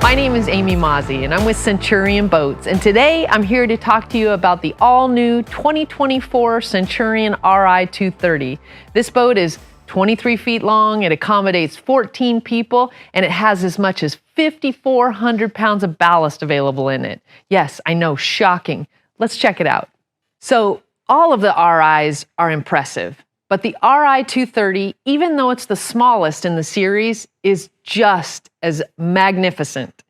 My name is Amy Mazzi and I'm with Centurion Boats, and today I'm here to talk to you about the all-new 2024 Centurion Ri230. This boat is 23 feet long, it accommodates 14 people, and it has as much as 5,400 pounds of ballast available in it. Yes, I know, shocking. Let's check it out. So all of the RIs are impressive, but the Ri230, even though it's the smallest in the series, is just as magnificent.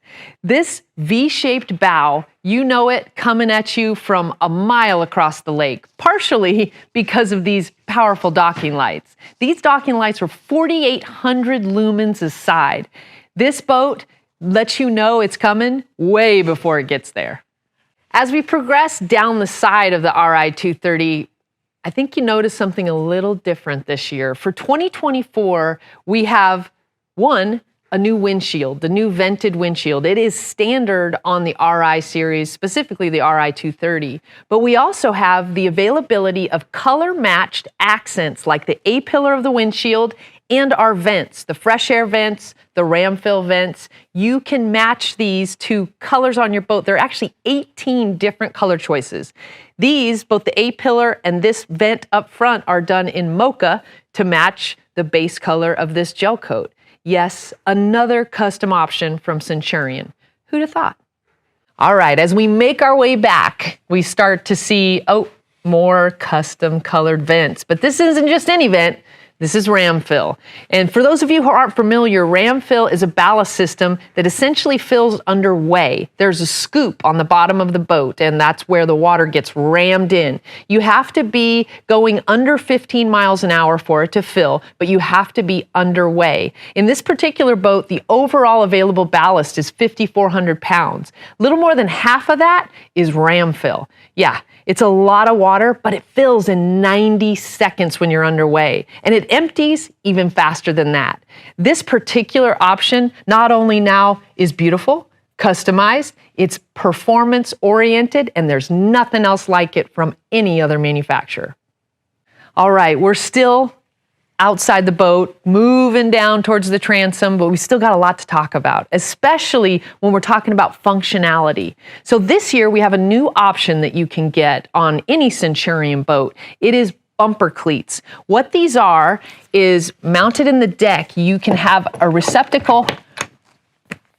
This V-shaped bow, you know it coming at you from a mile across the lake, partially because of these powerful docking lights. These docking lights were 4,800 lumens a side. This boat lets you know it's coming way before it gets there. As we progress down the side of the Ri230, I think you notice something a little different this year. For 2024, we have a new windshield, the new vented windshield. It is standard on the Ri series, specifically the Ri230. But we also have the availability of color-matched accents like the A-pillar of the windshield and our vents, the fresh air vents, the ram fill vents. You can match these to colors on your boat. There are actually 18 different color choices. These, both the A-pillar and this vent up front, are done in mocha to match the base color of this gel coat. Yes, another custom option from Centurion. Who'd have thought? All right, as we make our way back, we start to see, more custom colored vents. But this isn't just any vent. This is ram fill. And for those of you who aren't familiar, ram fill is a ballast system that essentially fills underway. There's a scoop on the bottom of the boat, and that's where the water gets rammed in. You have to be going under 15 miles an hour for it to fill, but you have to be underway. In this particular boat, the overall available ballast is 5,400 pounds. Little more than half of that is ram fill. Yeah, it's a lot of water, but it fills in 90 seconds when you're underway. And it empties even faster than that. This particular option not only now is beautiful, customized, it's performance oriented, and there's nothing else like it from any other manufacturer. All right, we're still outside the boat, moving down towards the transom, but we still got a lot to talk about, especially when we're talking about functionality. So this year we have a new option that you can get on any Centurion boat. It is bumper cleats. What these are is mounted in the deck. You can have a receptacle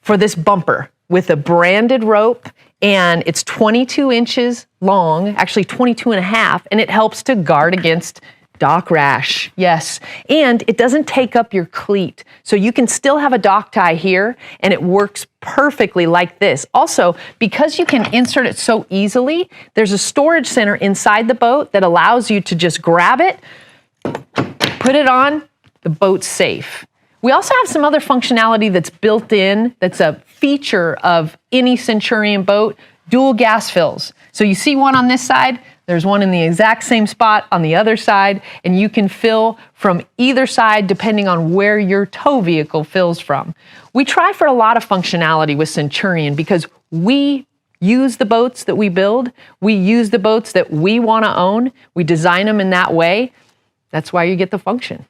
for this bumper with a branded rope, and it's 22 inches long, actually 22 and a half, and it helps to guard against dock rash, yes. And it doesn't take up your cleat. So you can still have a dock tie here, and it works perfectly like this. Also, because you can insert it so easily, there's a storage center inside the boat that allows you to just grab it, put it on, the boat's safe. We also have some other functionality that's built in, that's a feature of any Centurion boat, dual gas fills. So you see one on this side, there's one in the exact same spot on the other side, and you can fill from either side depending on where your tow vehicle fills from. We try for a lot of functionality with Centurion because we use the boats that we build, we use the boats that we want to own, we design them in that way. That's why you get the function.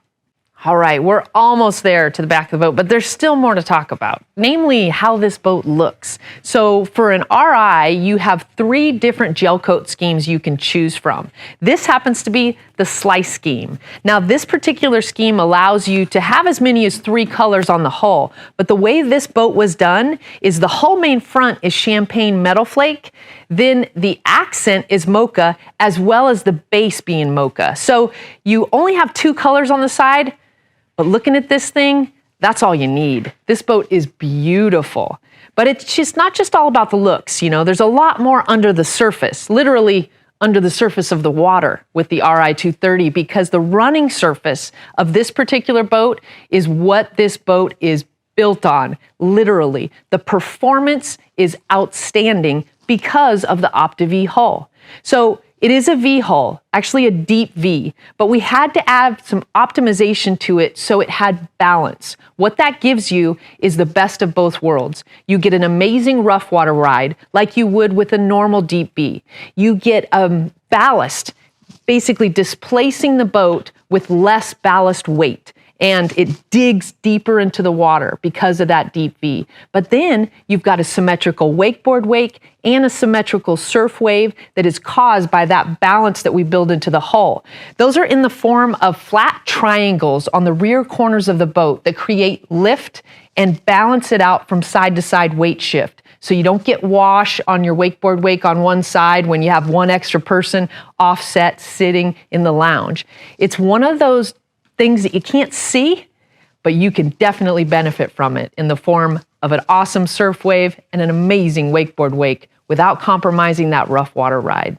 All right, we're almost there to the back of the boat, but there's still more to talk about, namely how this boat looks. So for an Ri, you have 3 different gel coat schemes you can choose from. This happens to be the slice scheme. Now, this particular scheme allows you to have as many as 3 colors on the hull, but the way this boat was done is the hull main front is champagne metal flake, then the accent is mocha, as well as the base being mocha. So you only have 2 colors on the side, but looking at this thing, that's all you need. This boat is beautiful, but it's just not just all about the looks. You know, there's a lot more under the surface, literally under the surface of the water with the Ri230, because the running surface of this particular boat is what this boat is built on, literally. The performance is outstanding because of the Opti-V hull. So it is a V hull, actually a deep V, but we had to add some optimization to it so it had balance. What that gives you is the best of both worlds. You get an amazing rough water ride like you would with a normal deep V. You get ballast, basically displacing the boat with less ballast weight. and it digs deeper into the water because of that deep V. But then you've got a symmetrical wakeboard wake and a symmetrical surf wave that is caused by that balance that we build into the hull. Those are in the form of flat triangles on the rear corners of the boat that create lift and balance it out from side to side weight shift. So you don't get wash on your wakeboard wake on one side when you have one extra person offset sitting in the lounge. It's one of those things that you can't see, but you can definitely benefit from it in the form of an awesome surf wave and an amazing wakeboard wake without compromising that rough water ride.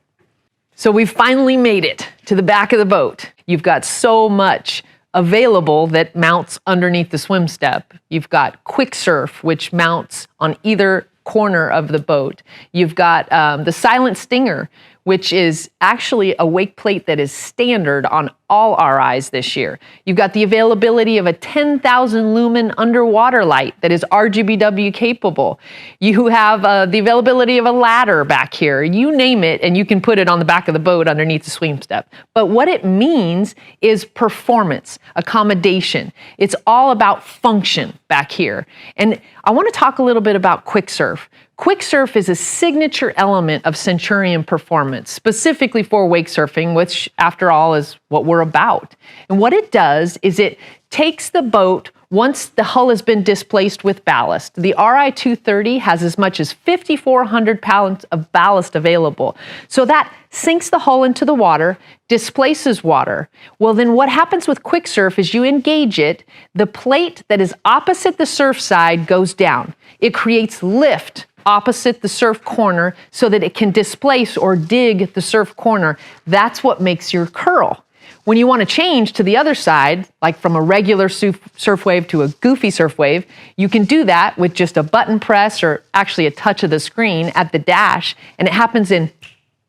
So we've finally made it to the back of the boat. You've got so much available that mounts underneath the swim step. You've got quick surf, which mounts on either corner of the boat. You've got the silent stinger, which is actually a wake plate that is standard on all RIs this year. You've got the availability of a 10,000 lumen underwater light that is RGBW capable. You have the availability of a ladder back here. You name it, and you can put it on the back of the boat underneath the swim step. But what it means is performance, accommodation. It's all about function back here. And I want to talk a little bit about quick surf. Quick surf is a signature element of Centurion performance, specifically for wake surfing, which after all is what we're about. And what it does is it takes the boat once the hull has been displaced with ballast. The Ri230 has as much as 5,400 pounds of ballast available. So that sinks the hull into the water, displaces water. Well, then what happens with quick surf is you engage it, the plate that is opposite the surf side goes down. It creates lift opposite the surf corner so that it can displace or dig the surf corner. That's what makes your curl. When you want to change to the other side, like from a regular surf wave to a goofy surf wave, you can do that with just a button press or actually a touch of the screen at the dash, and it happens in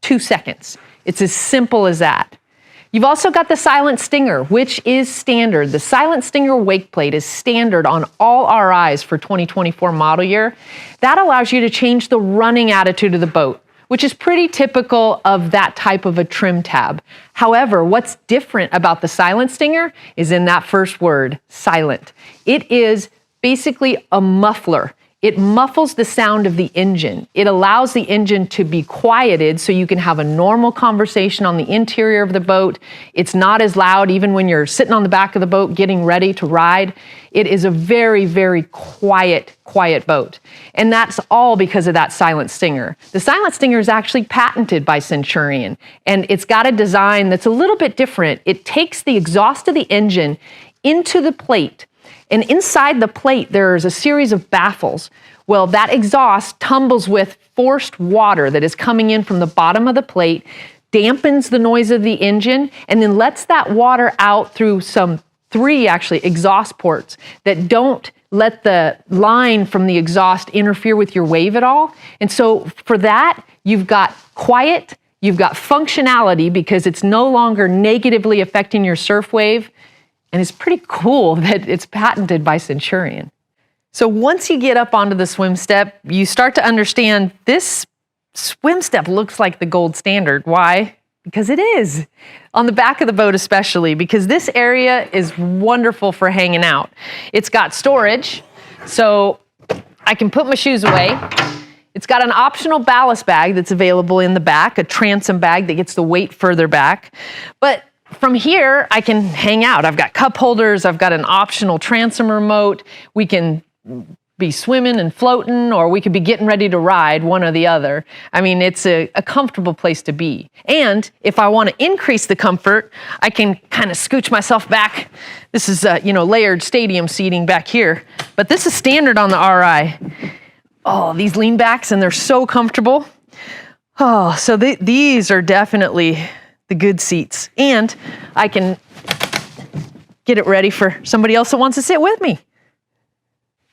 2 seconds. It's as simple as that. You've also got the silent stinger, which is standard. The silent stinger wake plate is standard on all RIs for 2024 model year. That allows you to change the running attitude of the boat, which is pretty typical of that type of a trim tab. However, what's different about the silent stinger is in that first word, silent. It is basically a muffler. It muffles the sound of the engine. It allows the engine to be quieted so you can have a normal conversation on the interior of the boat. It's not as loud even when you're sitting on the back of the boat getting ready to ride. It is a very, very quiet boat. And that's all because of that silent stinger. The silent stinger is actually patented by Centurion, and it's got a design that's a little bit different. It takes the exhaust of the engine into the plate, and inside the plate, there's a series of baffles. Well, that exhaust tumbles with forced water that is coming in from the bottom of the plate, dampens the noise of the engine, and then lets that water out through three exhaust ports that don't let the line from the exhaust interfere with your wave at all. And so for that, you've got quiet, you've got functionality because it's no longer negatively affecting your surf wave. And it's pretty cool that it's patented by Centurion. So once you get up onto the swim step, you start to understand this swim step looks like the gold standard. Why? Because it is. On the back of the boat especially, because this area is wonderful for hanging out. It's got storage, so I can put my shoes away. It's got an optional ballast bag that's available in the back, a transom bag that gets the weight further back. But from here, I can hang out. I've got cup holders. I've got an optional transom remote. We can be swimming and floating, or we could be getting ready to ride, one or the other. I mean, it's a comfortable place to be. And if I want to increase the comfort, I can kind of scooch myself back. This is, layered stadium seating back here. But this is standard on the RI. Oh, these lean backs, and they're so comfortable. Oh, so these are definitely the good seats, and I can get it ready for somebody else that wants to sit with me.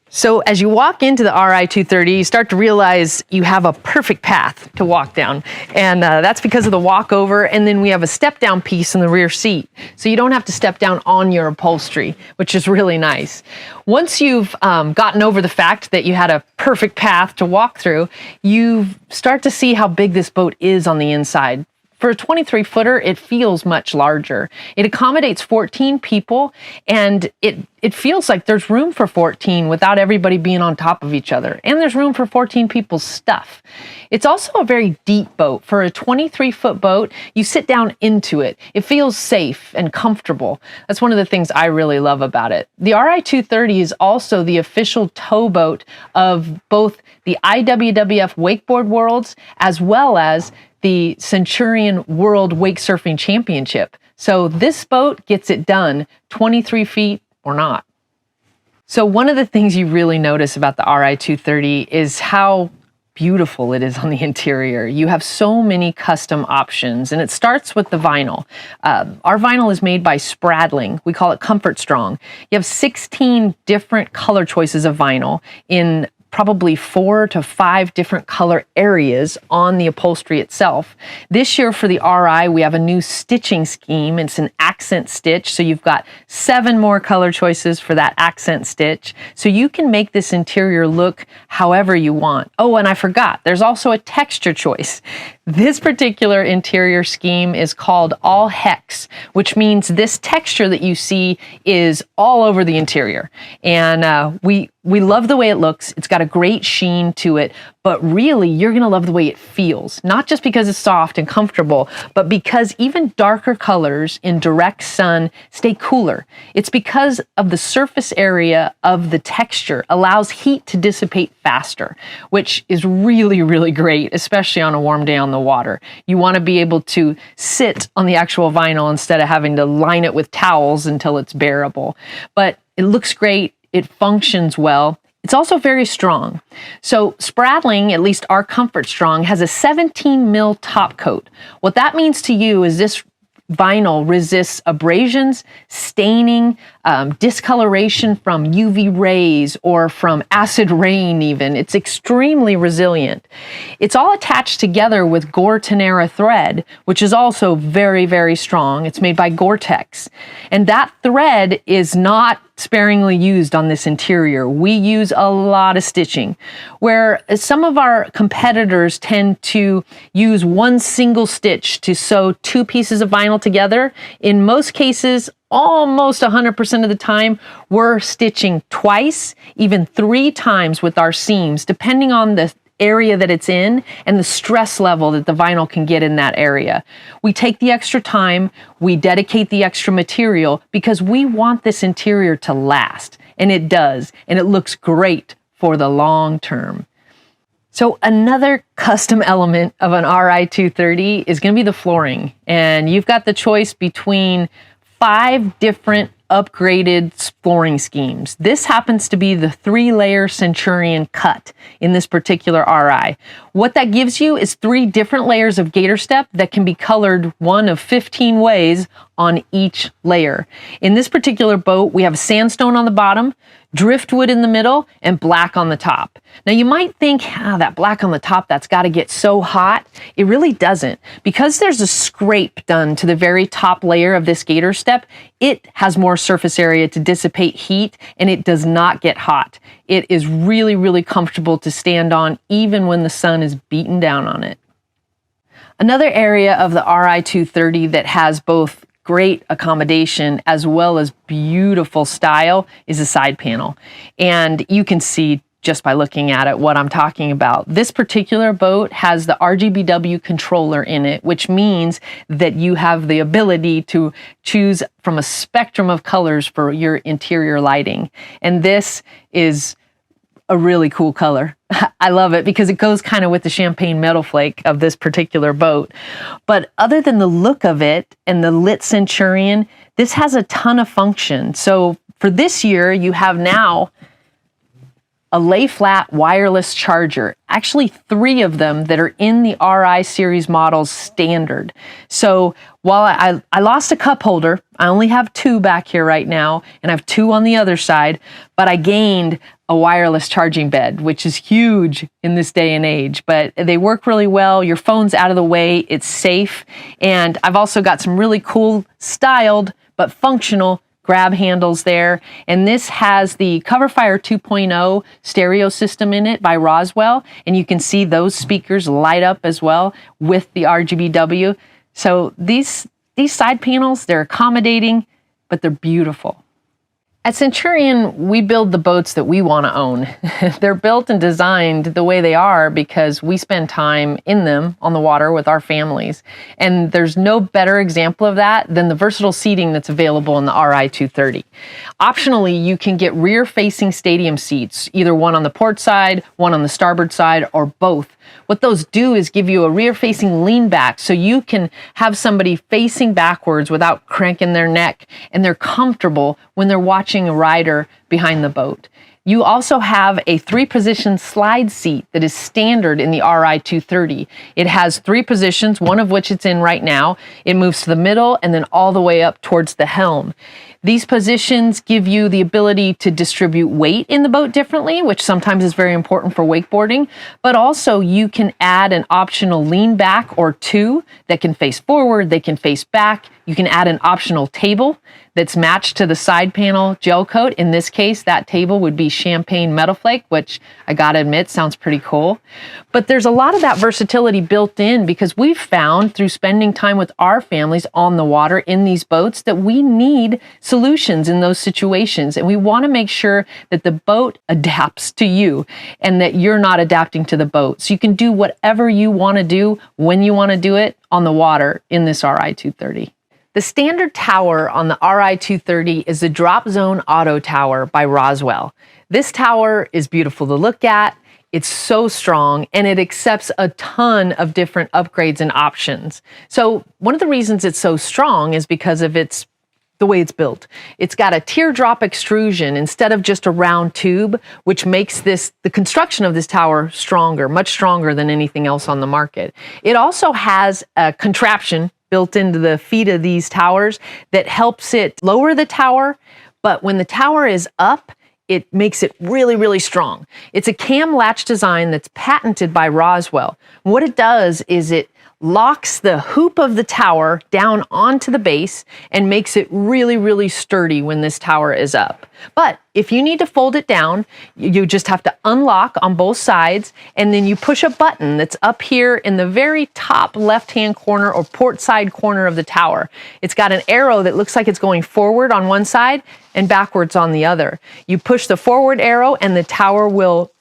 So as you walk into the Ri230, you start to realize you have a perfect path to walk down, and that's because of the walkover, and then we have a step down piece in the rear seat, so you don't have to step down on your upholstery, which is really nice. Once you've gotten over the fact that you had a perfect path to walk through, you start to see how big this boat is on the inside. for a 23 footer, it feels much larger. It accommodates 14 people, and it feels like there's room for 14 without everybody being on top of each other. And there's room for 14 people's stuff. It's also a very deep boat. For a 23-foot boat, you sit down into it. It feels safe and comfortable. That's one of the things I really love about it. The Ri230 is also the official towboat of both the IWWF Wakeboard Worlds as well as the Centurion World Wake Surfing Championship. So this boat gets it done, 23 feet or not. So one of the things you really notice about the Ri230 is how beautiful it is on the interior. You have so many custom options, and it starts with the vinyl. Our vinyl is made by Spradling. We call it Comfort Strong. You have 16 different color choices of vinyl in probably 4 to 5 different color areas on the upholstery itself. This year for the Ri, we have a new stitching scheme. It's an accent stitch, so you've got 7 more color choices for that accent stitch. So you can make this interior look however you want. Oh, and I forgot, there's also a texture choice. This particular interior scheme is called All Hex, which means this texture that you see is all over the interior. And we love the way it looks. It's got a great sheen to it, but really you're gonna love the way it feels. Not just because it's soft and comfortable, but because even darker colors in direct sun stay cooler. It's because of the surface area of the texture allows heat to dissipate faster, which is really, really great, especially on a warm day on the water. You wanna be able to sit on the actual vinyl instead of having to line it with towels until it's bearable. But it looks great. It functions well. It's also very strong. So Spradling, at least our Comfort Strong, has a 17 mil top coat. What that means to you is this vinyl resists abrasions, staining, discoloration from UV rays or from acid rain even. It's extremely resilient. It's all attached together with Gore-Tenera thread, which is also very, very strong. It's made by Gore-Tex. And that thread is not sparingly used on this interior. We use a lot of stitching, where some of our competitors tend to use one single stitch to sew 2 pieces of vinyl together. In most cases, almost 100% of the time, we're stitching twice, even 3 times with our seams, depending on the area that it's in and the stress level that the vinyl can get in that area. We take the extra time, we dedicate the extra material because we want this interior to last, and it does, and it looks great for the long term. So another custom element of an Ri230 is going to be the flooring, and you've got the choice between 5 different upgraded flooring schemes. This happens to be the 3-layer Centurion cut in this particular Ri. What that gives you is 3 different layers of gator step that can be colored one of 15 ways on each layer. In this particular boat, we have sandstone on the bottom, driftwood in the middle, and black on the top. Now you might think, that black on the top, that's got to get so hot. It really doesn't. Because there's a scrape done to the very top layer of this gator step, it has more surface area to dissipate heat, and it does not get hot. It is really, really comfortable to stand on even when the sun is beating down on it. Another area of the Ri230 that has both great accommodation as well as beautiful style is a side panel. And you can see just by looking at it what I'm talking about. This particular boat has the RGBW controller in it, which means that you have the ability to choose from a spectrum of colors for your interior lighting. And this is a really cool color. I love it because it goes kind of with the champagne metal flake of this particular boat. But other than the look of it and the lit Centurion, this has a ton of function. So for this year, you have now a lay flat wireless charger, actually 3 of them that are in the Ri series models standard. So while I lost a cup holder, I only have 2 back here right now, and I have 2 on the other side, but I gained a wireless charging bed, which is huge in this day and age, but they work really well. Your phone's out of the way, it's safe, and I've also got some really cool styled but functional grab handles there. And this has the Coverfire 2.0 stereo system in it by Roswell. And you can see those speakers light up as well with the RGBW. So these side panels, they're accommodating, but they're beautiful. At Centurion, we build the boats that we want to own. They're built and designed the way they are because we spend time in them on the water with our families. And there's no better example of that than the versatile seating that's available in the Ri230. Optionally, you can get rear-facing stadium seats, either one on the port side, one on the starboard side, or both. What those do is give you a rear-facing lean back so you can have somebody facing backwards without cranking their neck, and they're comfortable when they're watching a rider behind the boat. You also have a 3-position slide seat that is standard in the Ri230. It has 3 positions, one of which it's in right now. It moves to the middle and then all the way up towards the helm. These positions give you the ability to distribute weight in the boat differently, which sometimes is very important for wakeboarding, but also you can add an optional lean back or 2 that can face forward, they can face back. You can add an optional table that's matched to the side panel gel coat. In this case, that table would be champagne metal flake, which I gotta admit sounds pretty cool. But there's a lot of that versatility built in because we've found through spending time with our families on the water in these boats that we need solutions in those situations. And we wanna make sure that the boat adapts to you and that you're not adapting to the boat. So you can do whatever you wanna do when you wanna do it on the water in this Ri230. The standard tower on the Ri230 is the DropZone Auto Tower by Roswell. This tower is beautiful to look at, it's so strong, and it accepts a ton of different upgrades and options. So one of the reasons it's so strong is because of the way it's built. It's got a teardrop extrusion instead of just a round tube, which makes the construction of this tower stronger, much stronger than anything else on the market. It also has a contraption built into the feet of these towers that helps it lower the tower, but when the tower is up, it makes it really, really strong. It's a cam latch design that's patented by Roswell. What it does is it locks the hoop of the tower down onto the base and makes it really, really sturdy when this tower is up. But if you need to fold it down, you just have to unlock on both sides, and then you push a button that's up here in the very top left-hand corner or port side corner of the tower. It's got an arrow that looks like it's going forward on one side and backwards on the other. You push the forward arrow and the tower will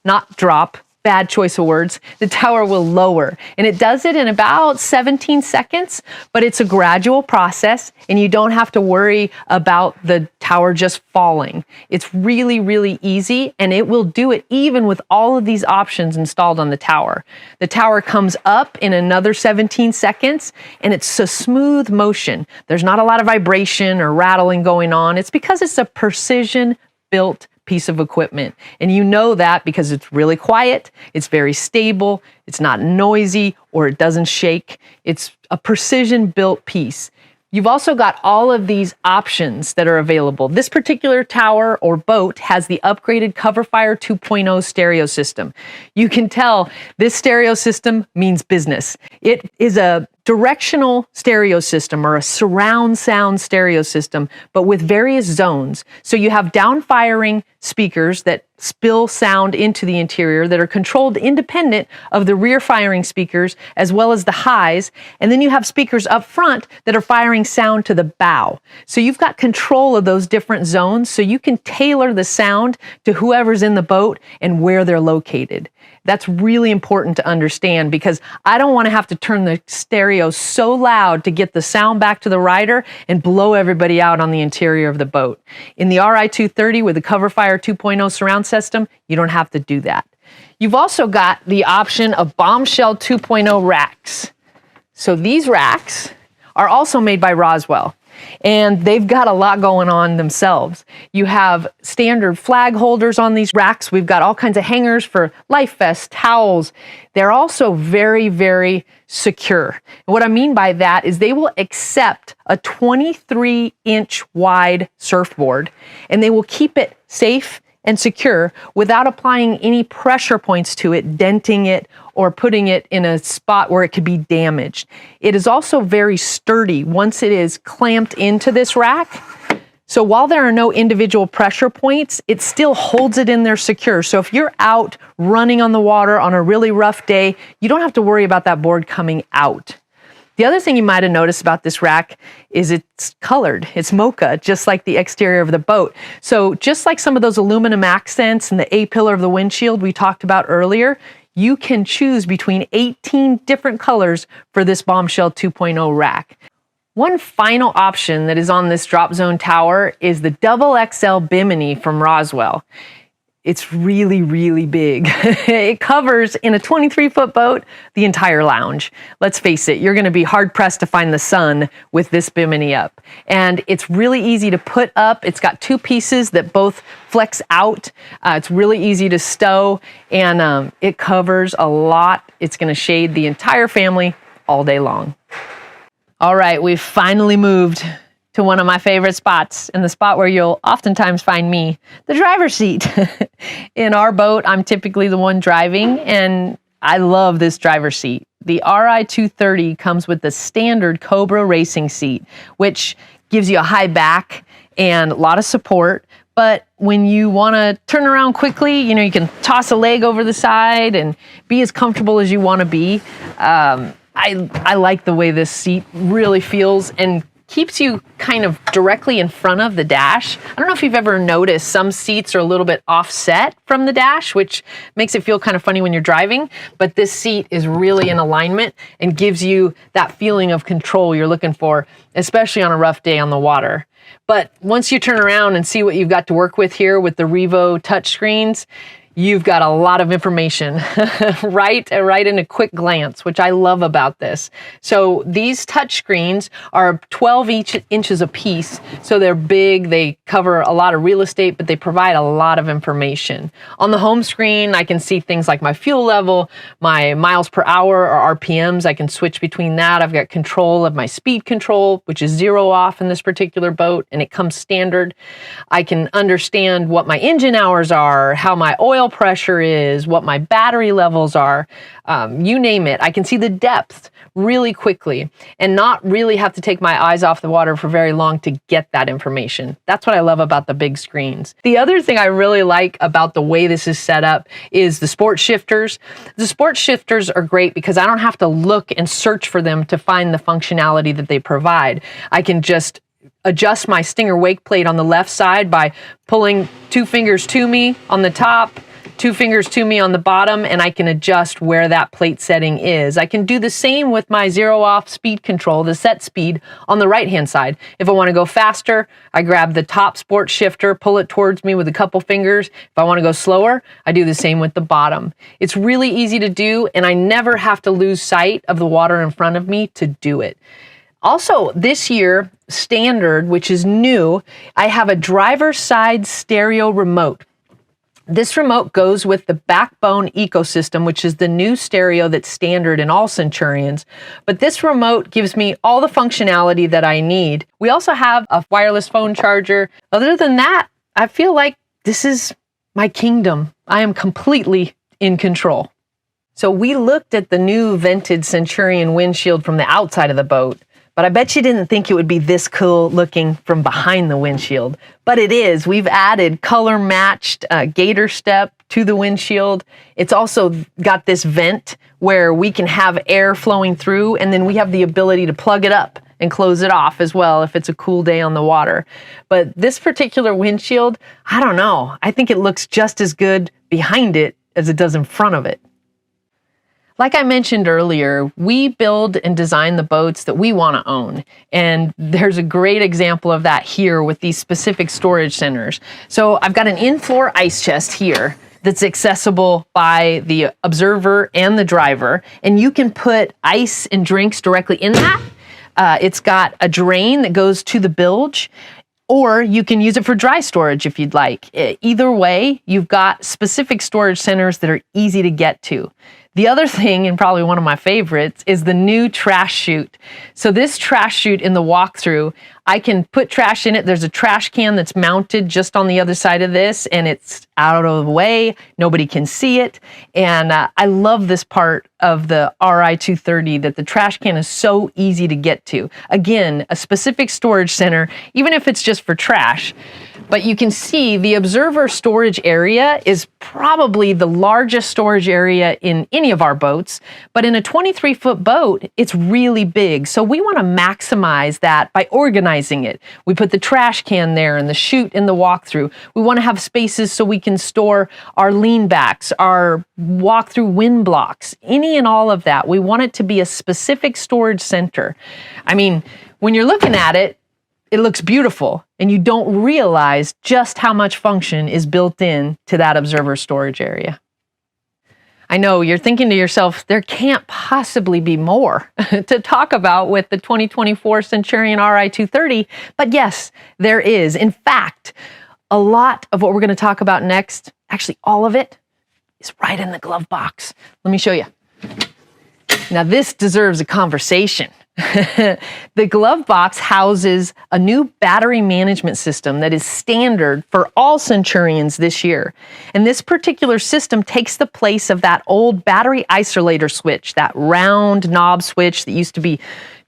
not drop, bad choice of words, the tower will lower. And it does it in about 17 seconds, but it's a gradual process and you don't have to worry about the tower just falling. It's really, really easy, and it will do it even with all of these options installed on the tower. The tower comes up in another 17 seconds and it's a smooth motion. There's not a lot of vibration or rattling going on. It's because it's a precision built piece of equipment. And you know that because it's really quiet, it's very stable, it's not noisy, or it doesn't shake. It's a precision built piece. You've also got all of these options that are available. This particular tower or boat has the upgraded CoverFire 2.0 stereo system. You can tell this stereo system means business. It is a directional stereo system or a surround sound stereo system, but with various zones. So you have down-firing speakers that spill sound into the interior that are controlled independent of the rear-firing speakers as well as the highs. And then you have speakers up front that are firing sound to the bow. So you've got control of those different zones so you can tailor the sound to whoever's in the boat and where they're located. That's really important to understand because I don't want to have to turn the stereo so loud to get the sound back to the rider and blow everybody out on the interior of the boat. In the Ri230 with the CoverFire 2.0 surround system, you don't have to do that. You've also got the option of Bombshell 2.0 racks. So these racks are also made by Roswell, and they've got a lot going on themselves. You have standard flag holders on these racks. We've got all kinds of hangers for life vests, towels. They're also very, very secure. And what I mean by that is they will accept a 23-inch wide surfboard, and they will keep it safe and secure without applying any pressure points to it, denting it, or putting it in a spot where it could be damaged. It is also very sturdy once it is clamped into this rack. So while there are no individual pressure points, it still holds it in there secure. So if you're out running on the water on a really rough day, you don't have to worry about that board coming out. The other thing you might have noticed about this rack is it's colored. It's mocha, just like the exterior of the boat. So just like some of those aluminum accents and the A-pillar of the windshield we talked about earlier, you can choose between 18 different colors for this Bombshell 2.0 rack. One final option that is on this DropZone tower is the Double XL Bimini from Roswell. It's really, really big. It covers, in a 23-foot boat, the entire lounge. Let's face it, you're gonna be hard-pressed to find the sun with this Bimini up. And it's really easy to put up. It's got two pieces that both flex out. It's really easy to stow, and it covers a lot. It's gonna shade the entire family all day long. All right, we've finally moved to one of my favorite spots, and the spot where you'll oftentimes find me, the driver's seat. In our boat, I'm typically the one driving, and I love this driver's seat. The Ri230 comes with the standard Cobra racing seat, which gives you a high back and a lot of support. But when you want to turn around quickly, you know, you can toss a leg over the side and be as comfortable as you want to be. I like the way this seat really feels and keeps you kind of directly in front of the dash. I don't know if you've ever noticed some seats are a little bit offset from the dash, which makes it feel kind of funny when you're driving, but this seat is really in alignment and gives you that feeling of control you're looking for, especially on a rough day on the water. But once you turn around and see what you've got to work with here with the Revo touchscreens, you've got a lot of information right in a quick glance, which I love about this. So these touch screens are 12 inches a piece, so they're big, they cover a lot of real estate, but they provide a lot of information. On the home screen, I can see things like my fuel level, my miles per hour or RPMs. I can switch between that. I've got control of my speed control, which is 0 off in this particular boat, and it comes standard. I can understand what my engine hours are, how my oil pressure is, what my battery levels are, you name it. I can see the depth really quickly and not really have to take my eyes off the water for very long to get that information. That's what I love about the big screens. The other thing I really like about the way this is set up is the sport shifters. The sport shifters are great because I don't have to look and search for them to find the functionality that they provide. I can just adjust my Stinger wake plate on the left side by pulling 2 fingers to me on the top, 2 fingers to me on the bottom, and I can adjust where that plate setting is. I can do the same with my 0 off speed control, the set speed on the right-hand side. If I want to go faster, I grab the top sport shifter, pull it towards me with a couple fingers. If I want to go slower, I do the same with the bottom. It's really easy to do, and I never have to lose sight of the water in front of me to do it. Also, this year, standard, which is new, I have a driver's side stereo remote. This remote goes with the Backbone ecosystem, which is the new stereo that's standard in all Centurions. But this remote gives me all the functionality that I need. We also have a wireless phone charger. Other than that, I feel like this is my kingdom. I am completely in control. So we looked at the new vented Centurion windshield from the outside of the boat, but I bet you didn't think it would be this cool looking from behind the windshield. But it is. We've added color-matched gator step to the windshield. It's also got this vent where we can have air flowing through, and then we have the ability to plug it up and close it off as well if it's a cool day on the water. But this particular windshield, I don't know. I think it looks just as good behind it as it does in front of it. Like I mentioned earlier, we build and design the boats that we want to own. And there's a great example of that here with these specific storage centers. So I've got an in-floor ice chest here that's accessible by the observer and the driver. And you can put ice and drinks directly in that. It's got a drain that goes to the bilge, or you can use it for dry storage if you'd like. Either way, you've got specific storage centers that are easy to get to. The other thing, and probably one of my favorites, is the new trash chute. So this trash chute in the walkthrough, I can put trash in it. There's a trash can that's mounted just on the other side of this, and it's out of the way. Nobody can see it. And I love this part of the Ri230, that the trash can is so easy to get to. Again, a specific storage center, even if it's just for trash. But you can see the observer storage area is probably the largest storage area in any of our boats, but in a 23-foot boat, it's really big. So we want to maximize that by organizing it. We put the trash can there and the chute in the walkthrough. We want to have spaces so we can store our lean backs, our walkthrough wind blocks, any and all of that. We want it to be a specific storage center. I mean, when you're looking at it, it looks beautiful, and you don't realize just how much function is built in to that observer storage area. I know you're thinking to yourself, there can't possibly be more to talk about with the 2024 Centurion Ri230, but yes, there is. In fact, a lot of what we're going to talk about next, actually all of it, is right in the glove box. Let me show you. Now this deserves a conversation. The glove box houses a new battery management system that is standard for all Centurions this year. And this particular system takes the place of that old battery isolator switch, that round knob switch that used to be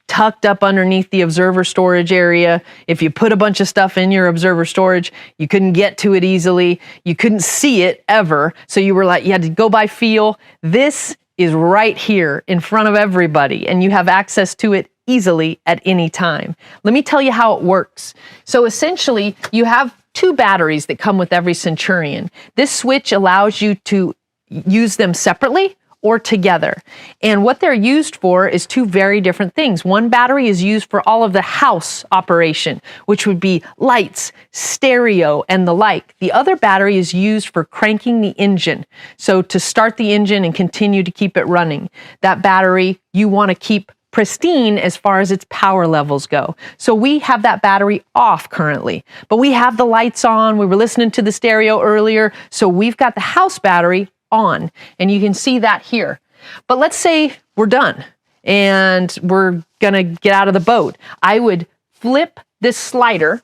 tucked up underneath the observer storage area. If you put a bunch of stuff in your observer storage, you couldn't get to it easily. You couldn't see it ever. So you had to go by feel. This is right here in front of everybody, and you have access to it easily at any time. Let me tell you how it works. So essentially, you have two batteries that come with every Centurion. This switch allows you to use them separately or together. And what they're used for is two very different things. One battery is used for all of the house operation, which would be lights, stereo, and the like. The other battery is used for cranking the engine. So to start the engine and continue to keep it running. That battery you want to keep pristine as far as its power levels go. So we have that battery off currently, but we have the lights on. We were listening to the stereo earlier, so we've got the house battery on, and you can see that here. But let's say we're done and we're gonna get out of the boat. I would flip this slider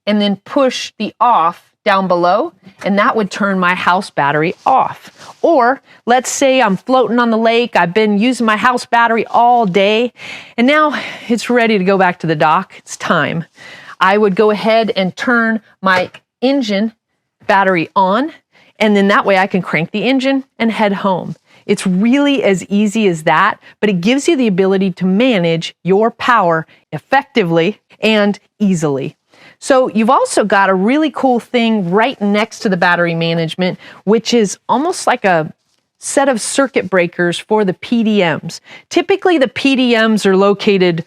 and then push the off down below, and that would turn my house battery off. Or let's say I'm floating on the lake, I've been using my house battery all day, and now it's ready to go back to the dock. It's time. I would go ahead and turn my engine battery on, and then that way I can crank the engine and head home. It's really as easy as that, but it gives you the ability to manage your power effectively and easily. So you've also got a really cool thing right next to the battery management, which is almost like a set of circuit breakers for the PDMs. Typically the PDMs are located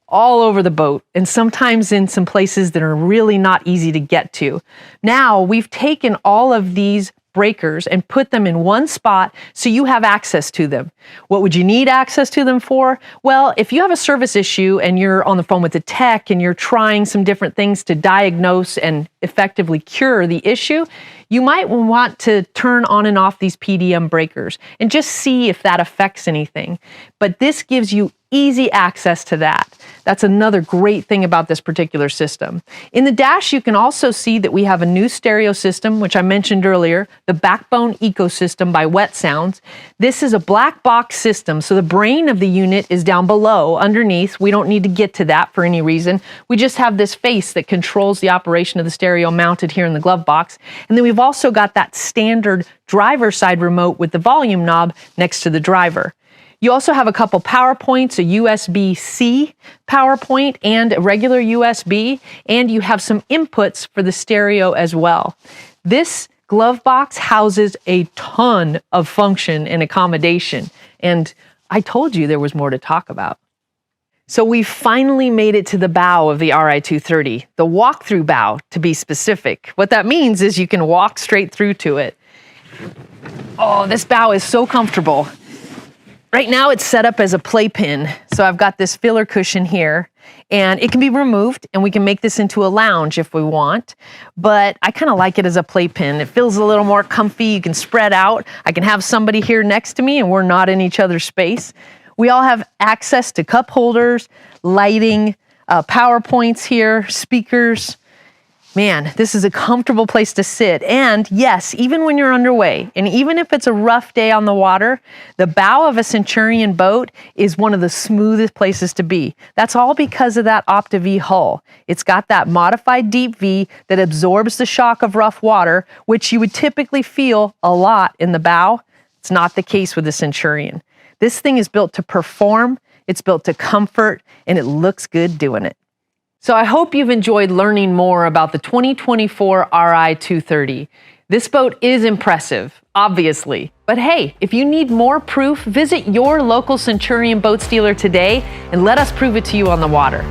all over the boat, and sometimes in some places that are really not easy to get to. Now we've taken all of these breakers and put them in one spot so you have access to them. What would you need access to them for? Well, if you have a service issue and you're on the phone with the tech and you're trying some different things to diagnose and effectively cure the issue, you might want to turn on and off these PDM breakers and just see if that affects anything. But this gives you easy access to that. That's another great thing about this particular system. In the dash, you can also see that we have a new stereo system, which I mentioned earlier, the Backbone Ecosystem by Wet Sounds. This is a black box system, so the brain of the unit is down below, underneath. We don't need to get to that for any reason. We just have this face that controls the operation of the stereo mounted here in the glove box. And then we've also got that standard driver side remote with the volume knob next to the driver. You also have a couple power points, a USB-C power point and a regular USB, and you have some inputs for the stereo as well. This glove box houses a ton of function and accommodation, and I told you there was more to talk about. So we finally made it to the bow of the Ri230, the walk-through bow to be specific. What that means is you can walk straight through to it. Oh, this bow is so comfortable. Right now it's set up as a playpen, so I've got this filler cushion here, and it can be removed, and we can make this into a lounge if we want, but I kind of like it as a playpen. It feels a little more comfy. You can spread out. I can have somebody here next to me, and we're not in each other's space. We all have access to cup holders, lighting, power points here, speakers. Man, this is a comfortable place to sit. And yes, even when you're underway, and even if it's a rough day on the water, the bow of a Centurion boat is one of the smoothest places to be. That's all because of that Opti-V hull. It's got that modified deep V that absorbs the shock of rough water, which you would typically feel a lot in the bow. It's not the case with the Centurion. This thing is built to perform, it's built to comfort, and it looks good doing it. So I hope you've enjoyed learning more about the 2024 Ri230. This boat is impressive, obviously. But hey, if you need more proof, visit your local Centurion boats dealer today and let us prove it to you on the water.